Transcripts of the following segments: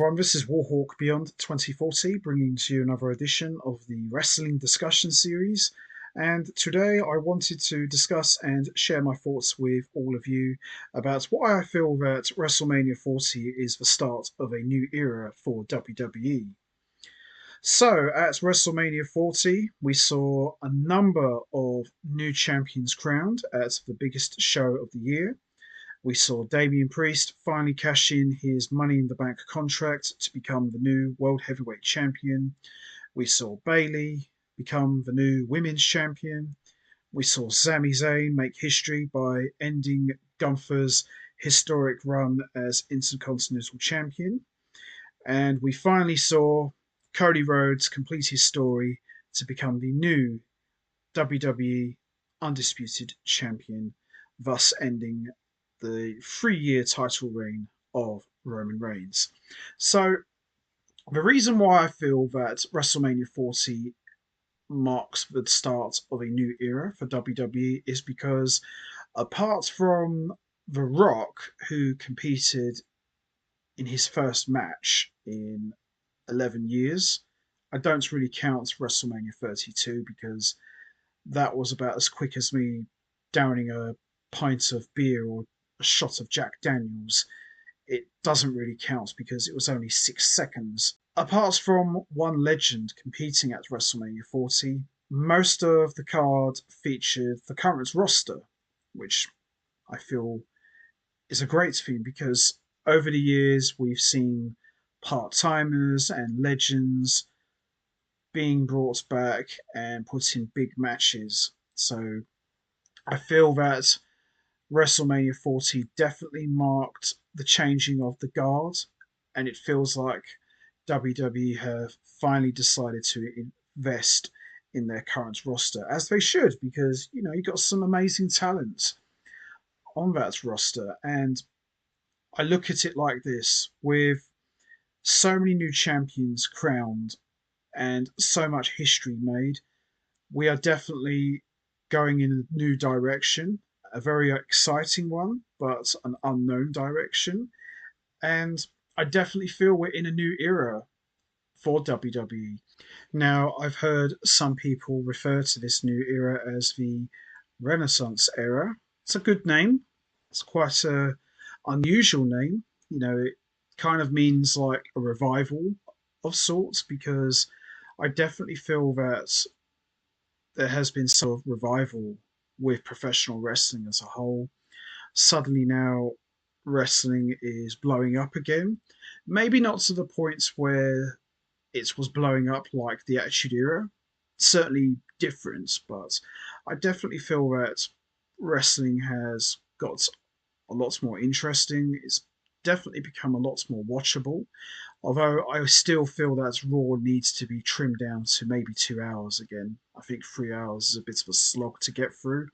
everyone, this is Warhawk Beyond 2040, bringing to you another edition of the Wrestling Discussion Series. And today I wanted to discuss and share my thoughts with all of you about why I feel that WrestleMania 40 is the start of a new era for WWE. So, at WrestleMania 40, we saw a number of new champions crowned at the biggest show of the year. We saw Damian Priest finally cash in his Money in the Bank contract to become the new World Heavyweight Champion. We saw Bayley become the new Women's Champion. We saw Sami Zayn make history by ending Gunther's historic run as Intercontinental Champion. And we finally saw Cody Rhodes complete his story to become the new WWE Undisputed Champion, thus ending the 3-year title reign of Roman Reigns. So, the reason why I feel that WrestleMania 40 marks the start of a new era for WWE is because, apart from The Rock, who competed in his first match in 11 years, I don't really count WrestleMania 32 because that was about as quick as me downing a pint of beer or a shot of Jack Daniels. It doesn't really count because it was only 6 seconds. Apart from one legend competing at WrestleMania 40, most of the card featured the current roster, which I feel is a great thing because over the years we've seen part timers and legends being brought back and put in big matches. So I feel that WrestleMania 40 definitely marked the changing of the guard, and it feels like WWE have finally decided to invest in their current roster, as they should, because you got some amazing talent on that roster. And I look at it like this: with so many new champions crowned and so much history made, we are definitely going in a new direction, a very exciting one, but an unknown direction. And I definitely feel we're in a new era for WWE. Now, I've heard some people refer to this new era as the Renaissance era. It's a good name. It's quite a unusual name. It kind of means like a revival of sorts because I definitely feel that there has been sort of revival with professional wrestling as a whole. Suddenly now wrestling is blowing up again. Maybe not to the point where it was blowing up like the Attitude Era. Certainly different, but I definitely feel that wrestling has got a lot more interesting. It's definitely become a lot more watchable. Although I still feel that Raw needs to be trimmed down to maybe 2 hours again. I think 3 hours is a bit of a slog to get through.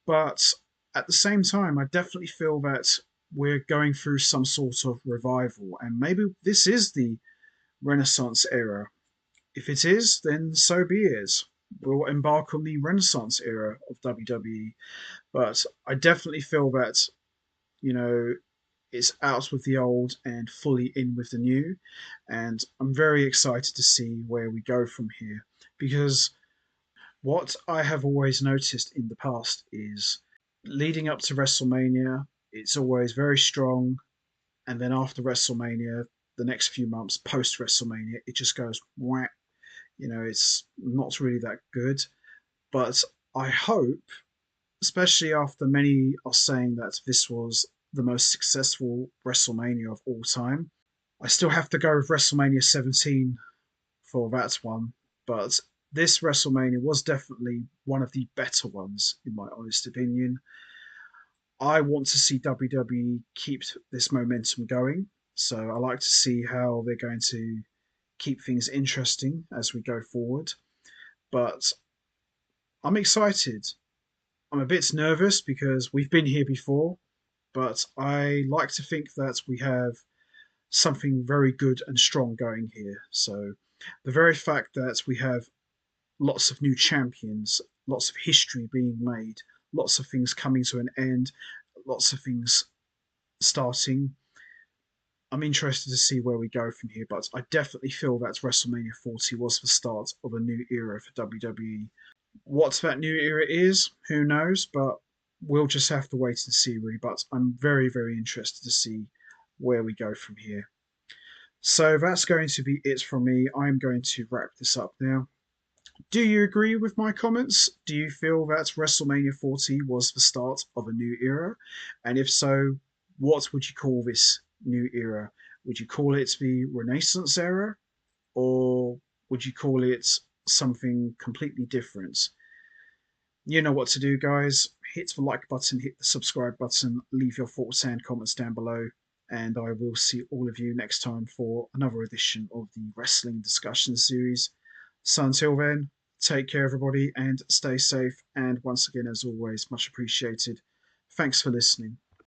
But at the same time, I definitely feel that we're going through some sort of revival, and maybe this is the Renaissance era. If it is, then so be it. We'll embark on the Renaissance era of WWE. But I definitely feel that, you know, it's out with the old and fully in with the new. And I'm very excited to see where we go from here. Because what I have always noticed in the past is leading up to WrestleMania, it's always very strong. And then after WrestleMania, the next few months post WrestleMania, it just goes whack. It's not really that good. But I hope, especially after many are saying that this was the most successful WrestleMania of all time, I still have to go with WrestleMania 17 for that one. But this WrestleMania was definitely one of the better ones, in my honest opinion. I want to see WWE keep this momentum going. So I like to see how they're going to keep things interesting as we go forward. But I'm excited. I'm a bit nervous because we've been here before, but I like to think that we have something very good and strong going here. So the very fact that we have lots of new champions, lots of history being made, lots of things coming to an end, lots of things starting, I'm interested to see where we go from here, but I definitely feel that WrestleMania 40 was the start of a new era for WWE. What that new era is, who knows, but we'll just have to wait and see, really. But I'm very, very interested to see where we go from here. So that's going to be it from me. I'm going to wrap this up now. Do you agree with my comments? Do you feel that WrestleMania 40 was the start of a new era? And if so, what would you call this new era? Would you call it the Renaissance era? Or would you call it something completely different? You know what to do, guys. Hit the like button, hit the subscribe button, leave your thoughts and comments down below. And I will see all of you next time for another edition of the Wrestling Discussion Series. So until then, take care, everybody, and stay safe. And once again, as always, much appreciated. Thanks for listening.